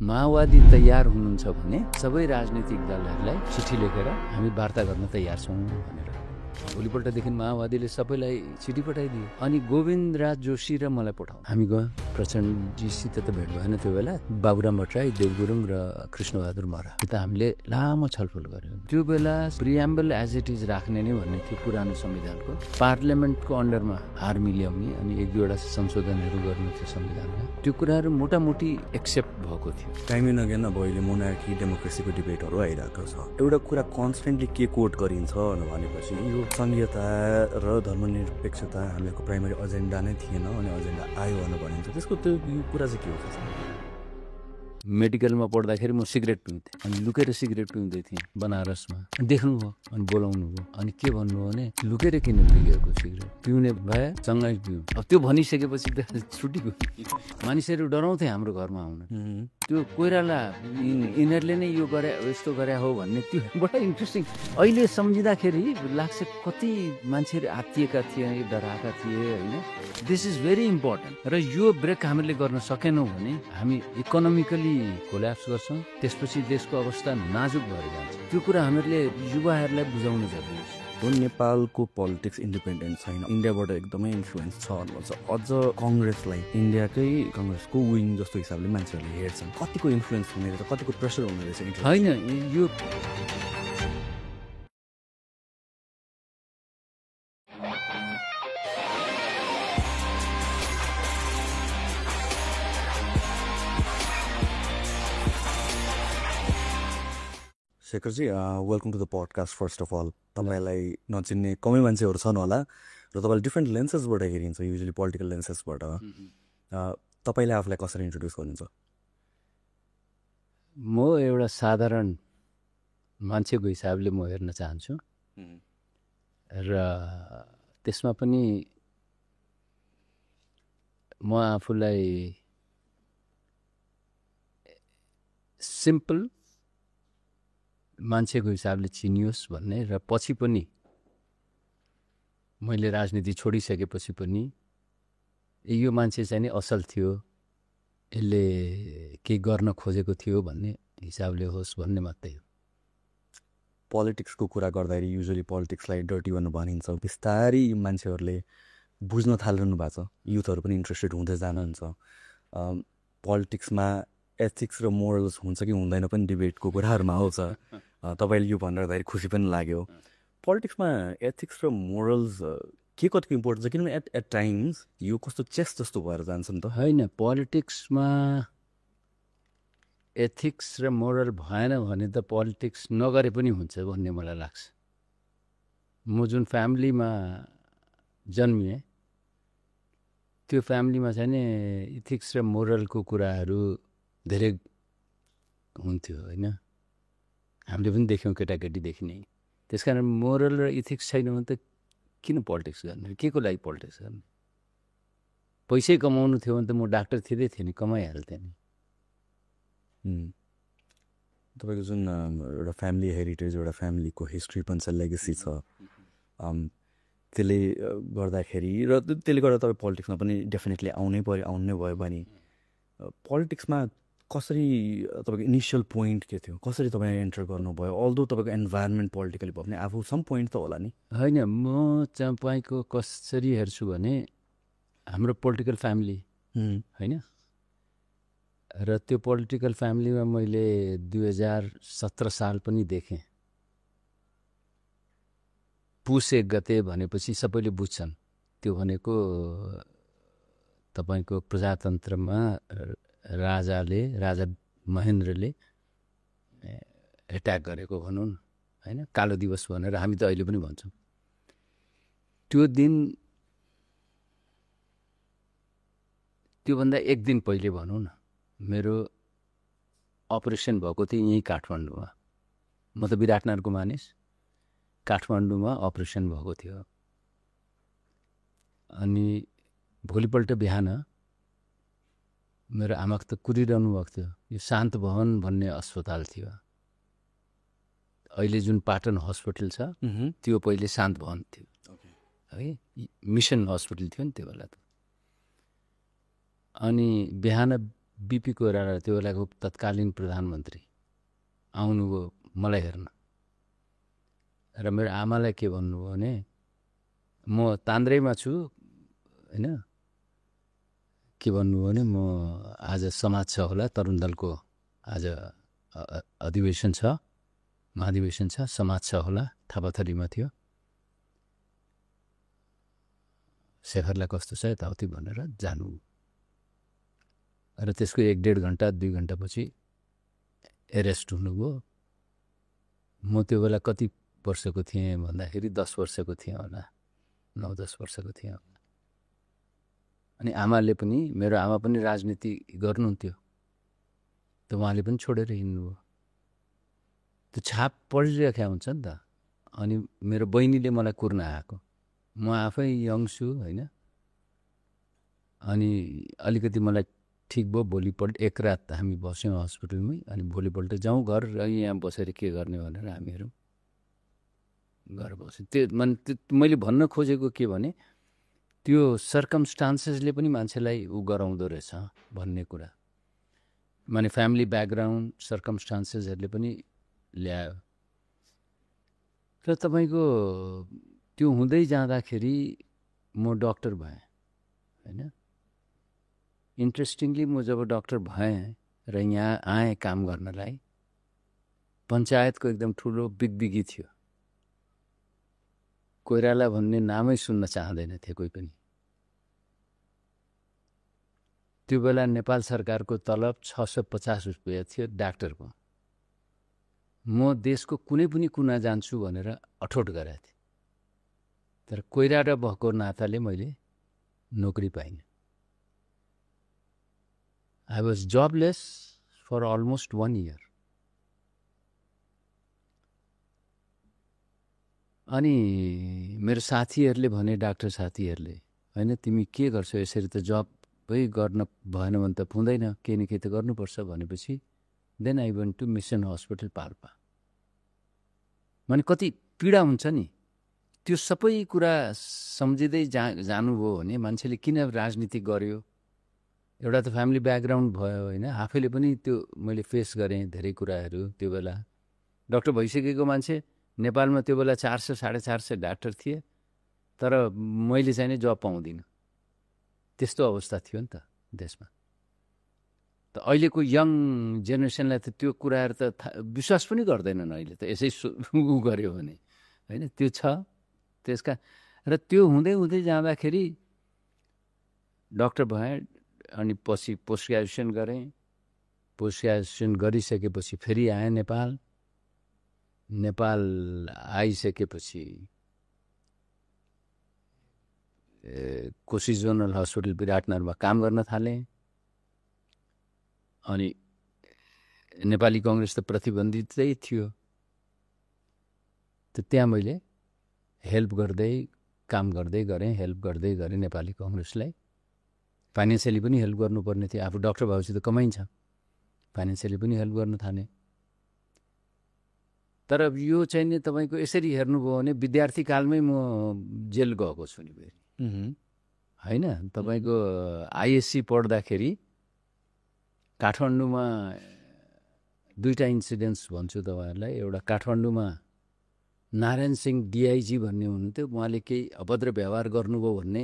माओवादी तयार हुनुहुन्छ भने सबै राजनीतिक दलहरूलाई चिठी लेखेर हामी वार्ता गर्न तयार छौँ भनेर भोलिपल्टदेखि माओवादीले सबैलाई चिठी पठाइदियो। अनि गोविन्द राज जोशी र मलाई पठाउँ। हामी गयौँ, प्रचण्डजीसित त भेट भएन त्यो बेला। बाबुराम भट्टराई, देव गुरुङ र कृष्णबहादुर मरा त हामीले लामो छलफल गऱ्यौँ। त्यो बेला प्रिएम्बल एज इट इज राख्ने नै भन्ने थियो पुरानो संविधानको। पार्लियामेन्टको अन्डरमा आर्मी ल्याउने अनि एक दुईवटा संशोधनहरू गर्नु थियो संविधानमा। त्यो कुराहरू मोटामोटी एक्सेप्ट भएको थियो। टाइम एन्ड अगेन अब अहिले मोनार्की डेमोक्रेसीको डिबेटहरू आइरहेको छ। एउटा कुरा कन्सटेन्टली के कोट गरिन्छ भनेपछि यो संघीयता र धर्मनिरपेक्षता हामीहरूको प्राइमरी एजेन्डा नै थिएन अनि एजेन्डा आयो भनेर भनिन्छ। त्यसको त्यो कुरा चाहिँ के हो? मेडिकलमा पढ्दाखेरि म सिगरेट पिउँथेँ अनि लुकेर सिगरेट पिउँदै थिएँ बनारसमा। देख्नुभयो अनि बोलाउनु भयो अनि के भन्नुभयो भने लुकेर किन पिएको सिगरेट पिउने भए सँगै पिउँ। अब त्यो भनिसकेपछि त छुट्टी गयो। मानिसहरू डराउँथे हाम्रो घरमा आउन। त्यो कोइराला यिनीहरूले नै यो गरे यस्तो गरे हो भन्ने त्यो बडा इन्ट्रेस्टिङ। अहिले सम्झिँदाखेरि लाग्छ कति मान्छेहरू आत्तिएका थिए, डराएका थिए होइन। This is very important. र यो ब्रेक हामीले गर्न सकेनौँ भने हामी इकोनोमिकली कोल्याप्स गर्छौँ। त्यसपछि देशको अवस्था नाजुक भएर जान्छ। त्यो कुरा हामीहरूले युवाहरूलाई बुझाउनु जरुरी छ। नेपालको पोलिटिक्स इन्डिपेन्डेन्ट छैन, इन्डियाबाट एकदमै इन्फ्लुएन्स छ भन्नुहुन्छ। अझ कङ्ग्रेसलाई इन्डियाकै कङ्ग्रेसको विङ जस्तो हिसाबले मान्छेहरूले हेर्छन्। कतिको इन्फ्लुएन्स हुने रहेछ, कतिको प्रेसर हुने रहेछ? होइन, यो शेखरजी welcome to the podcast. First of all तपाईँलाई नचिन्ने कमै मान्छेहरू छन् होला र तपाईँले डिफ्रेन्ट लेन्सेसबाट हेरिन्छ, युजली पोलिटिकल लेन्सेसबाट। तपाईँले आफूलाई कसरी इन्ट्रोड्युस गर्नुहुन्छ? म एउटा साधारण मान्छेको हिसाबले म हेर्न चाहन्छु र त्यसमा पनि म आफूलाई सिम्पल मान्छेको हिसाबले चिनियोस् भन्ने र पछि पनि मैले राजनीति छोडिसकेपछि पनि यो मान्छे चाहिँ नि असल थियो, यसले केही गर्न खोजेको थियो भन्ने हिसाबले होस् भन्ने मात्रै हो। पोलिटिक्सको कुरा गर्दाखेरि युजली पोलिटिक्सलाई डर्टी भन्नु भनिन्छ। बिस्तारै मान्छेहरूले बुझ्न थालिरहनु भएको छ, युथहरू पनि इन्ट्रेस्टेड हुँदै जानुहुन्छ। पोलिटिक्समा एथिक्स र मोरल्स हुन्छ कि हुँदैन पनि डिबेटको कुराहरूमा आउँछ। तपाईँले यो भनिरहँदाखेरि खुसी पनि लाग्यो। पोलिटिक्समा एथिक्स र मोरल्स के कतिको इम्पोर्टेन्ट छ? किनभने एट टाइम्स यो कस्तो चेस जस्तो भएर जान्छ नि त। होइन, पोलिटिक्समा एथिक्स र मोरल भएन भने त पोलिटिक्स नगरे पनि हुन्छ भन्ने मलाई लाग्छ। म जुन फ्यामिलीमा जन्मिएँ त्यो फ्यामिलीमा चाहिँ नि इथिक्स र मोरलको कुराहरू धेरै हुन्थ्यो होइन। हामीले पनि देख्यौँ केटाकेटीदेखि नै। त्यस कारण मोरल र इथिक्स छैन भने त किन पोलिटिक्स गर्ने, के को लागि पोलिटिक्स गर्ने? पैसै कमाउनु थियो भने त म डाक्टर थिँदै थिएँ नि, कमाइहाल्थेँ नि। तपाईँको जुन एउटा फ्यामिली हेरिटेज, एउटा फ्यामिलीको हिस्ट्री पनि छ, लेगेसी छ, त्यसले गर्दाखेरि र त्यसले गर्दा तपाईँ पोलिटिक्समा पनि डेफिनेटली आउनै भयो भने पोलिटिक्समा कसरी तपाईँको इनिसियल पोइन्ट के थियो? कसरी तपाईँ एन्टर गर्नुभयो? अल्दो तपाईँको इन्भाइरोमेन्ट पोलिटिकली भयो भने आफू सम पोइन्ट त होला नि। होइन, म तपाईँको कसरी हेर्छु भने हाम्रो पोलिटिकल फ्यामिली होइन, र त्यो पोलिटिकल फ्यामिलीमा मैले 2017 साल पनि देखेँ। पुस 1 गते भनेपछि सबैले बुझ्छन् त्यो भनेको तपाईँको प्रजातन्त्रमा राजा महेन्द्रले एट्याक गरेको भनौँ न होइन, कालो दिवस भनेर हामी त अहिले पनि भन्छौँ। त्यो दिन त्योभन्दा 1 दिन पहिले भनौँ न मेरो अपरेसन भएको थियो यहीँ काठमाडौँमा। म त विराटनगरको मानिस, काठमाडौँमा अपरेसन भएको थियो। अनि भोलिपल्ट बिहान मेरो आमाको त कुरिरहनु भएको थियो। यो शान्त भवन भन्ने अस्पताल थियो, अहिले जुन पाटन हस्पिटल छ त्यो पहिले शान्त भवन थियो है, मिसन हस्पिटल थियो नि त्यो बेला त। अनि बिहान बिपी कोइराला त्यो बेलाको तत्कालीन प्रधानमन्त्री आउनुभयो मलाई हेर्न र मेरो आमालाई के भन्नुभयो भने म तान्द्रैमा छु होइन के भन्नुभयो भने म आज समाज छ होला तरुण दलको आज अधिवेशन छ महाधिवेशन छ समाज छ होला थापाथलीमा थियो शेखरलाई कस्तो छ यताउति भनेर जानु र त्यसको 1-1.5 घन्टा 2 घन्टापछि एरेस्ट हुनुभयो म त्यो बेला कति वर्षको थिएँ भन्दाखेरि 10 वर्षको थिएँ होला 9-10 वर्षको थिएँ होला अनि आमाले पनि मेरो आमा पनि राजनीति गर्नुहुन्थ्यो त उहाँले पनि छोडेर हिँड्नुभयो त्यो छाप पढिरहेको हुन्छ नि त अनि मेरो बहिनीले मलाई कुर्न आएको म आफै यङ छु होइन अनि अलिकति मलाई ठिक भयो भोलिपल्ट एक रात हामी बस्यौँ हस्पिटलमै अनि भोलिपल्ट जाउँ घर र यहाँ बसेर के गर्ने भनेर हामीहरू घर बस्यौँ त्यो मैले भन्न खोजेको के भने त्यो सर्कमस्टान्सेसले पनि मान्छेलाई गराउँदो रहेछ भन्ने कुरा माने फ्यामिली ब्याकग्राउन्ड सर्कमस्टान्सेसहरूले पनि ल्यायो र तपाईँको त्यो हुँदै जाँदाखेरि म डक्टर भएँ होइन इन्ट्रेस्टिङली म जब डक्टर भएँ र यहाँ आएँ काम गर्नलाई पञ्चायतको एकदम ठुलो बिगबिगी थियो कोइराला भन्ने नामै सुन्न चाहँदैन थियो कोही पनि त्यो बेला नेपाल सरकारको तलब 650 रुपियाँ थियो डाक्टरको म देशको कुनै पनि कुना जान्छु भनेर अठोट गरेको थिएँ तर कोइराला भएको नाताले मैले नोकरी पाइनँ I was jobless for almost 1 year. अनि मेरो साथीहरूले भने डाक्टर साथीहरूले होइन तिमी के गर्छौ यसरी त जबै गर्न भएन भने त हुँदैन केही न केही त गर्नुपर्छ भनेपछि then I went to mission hospital Palpa माने कति पीडा हुन्छ नि त्यो सबै कुरा सम्झिँदै जानुभयो भने मान्छेले किन राजनीति गर्यो एउटा त फ्यामिली ब्याकग्राउन्ड भयो होइन आफैले पनि त्यो मैले फेस गरेँ धेरै कुराहरू त्यो बेला डक्टर भइसकेको मान्छे नेपालमा त्यो बेला 400-450 डाक्टर थिए तर मैले चाहिँ नि जब पाउँदिनँ त्यस्तो अवस्था थियो नि त देशमा त अहिलेको यङ जेनेरेसनलाई त त्यो कुराहरू त विश्वास पनि गर्दैनन् अहिले त यसै गर्यो भने होइन त्यो छ त्यसका र त्यो हुँदै हुँदै जाँदाखेरि डक्टर भएँ अनि पछि पोस्ट ग्रेजुएसन गरेँ पोस्ट ग्रेजुएसन गरिसकेपछि फेरि आएँ नेपाल आइसकेपछि कोशी जोनल हस्पिटल विराटनगरमा काम गर्न थालेँ अनि नेपाली कङ्ग्रेस त प्रतिबन्धितै थियो त त्यहाँ मैले हेल्प गर्दै काम गर्दै गरेँ नेपाली कङ्ग्रेसलाई फाइनेन्सियली पनि हेल्प गर्नुपर्ने थियो आफू डक्टर भएपछि त कमाइन्छ फाइनेन्सियली पनि हेल्प गर्न थालेँ तर यो चाहिँ नि तपाईँको यसरी हेर्नुभयो भने विद्यार्थी कालमै म जेल गएको छु नि फेरि होइन तपाईँको आइएससी पढ्दाखेरि काठमाडौँमा 2टा इन्सिडेन्ट्स भन्छु तपाईँहरूलाई एउटा काठमाडौँमा नारायण सिंह डिआइजी भन्ने हुनुहुन्थ्यो उहाँले केही अभद्र व्यवहार गर्नुभयो भन्ने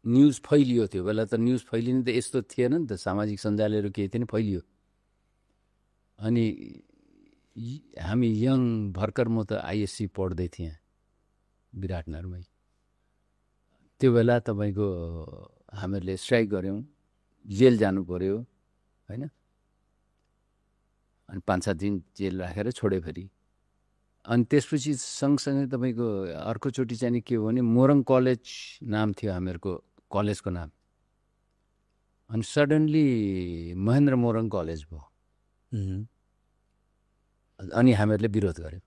न्युज फैलियो त्यो बेला त न्युज फैलिने त यस्तो थिएन नि त सामाजिक सञ्जालहरू केही थिएन फैलियो अनि हामी यङ भर्खर म त आइएससी पढ्दै थिएँ विराटनगरमै त्यो बेला तपाईँको हामीहरूले स्ट्राइक गऱ्यौँ जेल जानु पर्यो होइन अनि 5-7 दिन जेल राखेर छोड्यो फेरि अनि त्यसपछि सँगसँगै तपाईँको अर्कोचोटि चाहिँ के हो भने मोरङ कलेज नाम थियो हामीहरूको कलेजको नाम अनि सडनली महेन्द्र मोरङ कलेज भयो अनि हामीहरूले विरोध गऱ्यौँ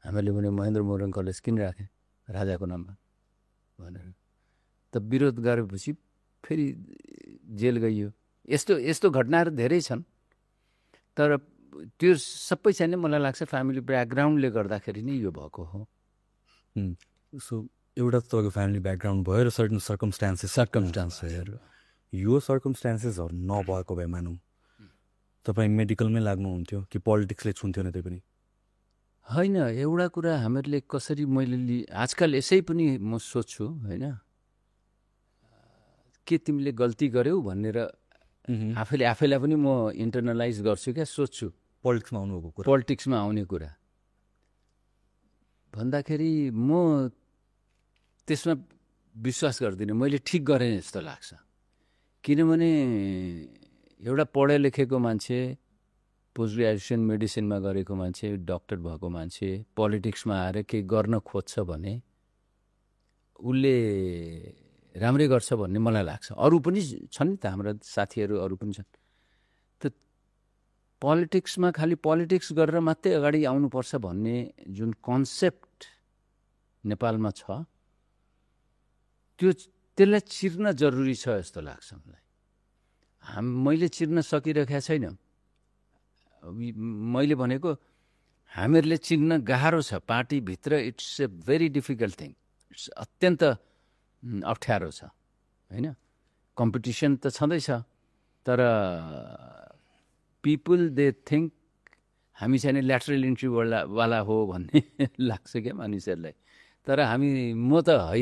हामीहरूले भने महेन्द्र मोरङ कलेज किन राखे राजाको नाममा भनेर त विरोध गरेपछि फेरि जेल गइयो यस्तो घटनाहरू धेरै छन् तर त्यो सबै चाहिँ मलाई लाग्छ फ्यामिली ब्याकग्राउन्डले गर्दाखेरि नै यो भएको हो सो एउटा त तपाईँको फ्यामिली ब्याकग्राउन्ड भयो र सर्टन सर्कमस्टान्सेसहरू यो सर्कमस्टान्सेसहरू नभएको भए मानौँ तपाईँ मेडिकलमै लाग्नुहुन्थ्यो कि पोलिटिक्सले छुन्थ्यो नै त्यही पनि? होइन, एउटा कुरा हामीहरूले कसरी मैले आजकल यसै पनि म सोध्छु होइन, के तिमीले गल्ती गर्यौ भनेर आफैलाई पनि म इन्टरनलाइज गर्छु क्या, सोध्छु पोलिटिक्समा आउनुभएको कुरा। पोलिटिक्समा आउने कुरा भन्दाखेरि म त्यसमा विश्वास गर्दिनँ। मैले ठिक गरेँ जस्तो लाग्छ, किनभने एउटा पढे लेखेको मान्छे, पोस्ट ग्रेजुएसन मेडिसिनमा गरेको मान्छे, डक्टर भएको मान्छे पोलिटिक्समा आएर केही गर्न खोज्छ भने उसले राम्रै गर्छ भन्ने मलाई लाग्छ। अरू पनि छन् नि त, हाम्रा साथीहरू अरू पनि छन्। त पोलिटिक्समा खालि पोलिटिक्स गरेर मात्रै अगाडि आउनुपर्छ भन्ने जुन कन्सेप्ट नेपालमा छ, त्यसलाई चिर्न जरुरी छ जस्तो लाग्छ मलाई। मैले चिर्न सकिरहेको छैन। मैले भनेको हामीहरूले चिन्न गाह्रो छ पार्टीभित्र। It's a very difficult thing. It's अत्यन्त अप्ठ्यारो छ होइन। कम्पिटिसन त छँदैछ, तर पिपुल दे थिङ्क हामी चाहिँ ल्याटरल इन्ट्रीवाला हो भन्ने लाग्छ क्या मानिसहरूलाई। तर म त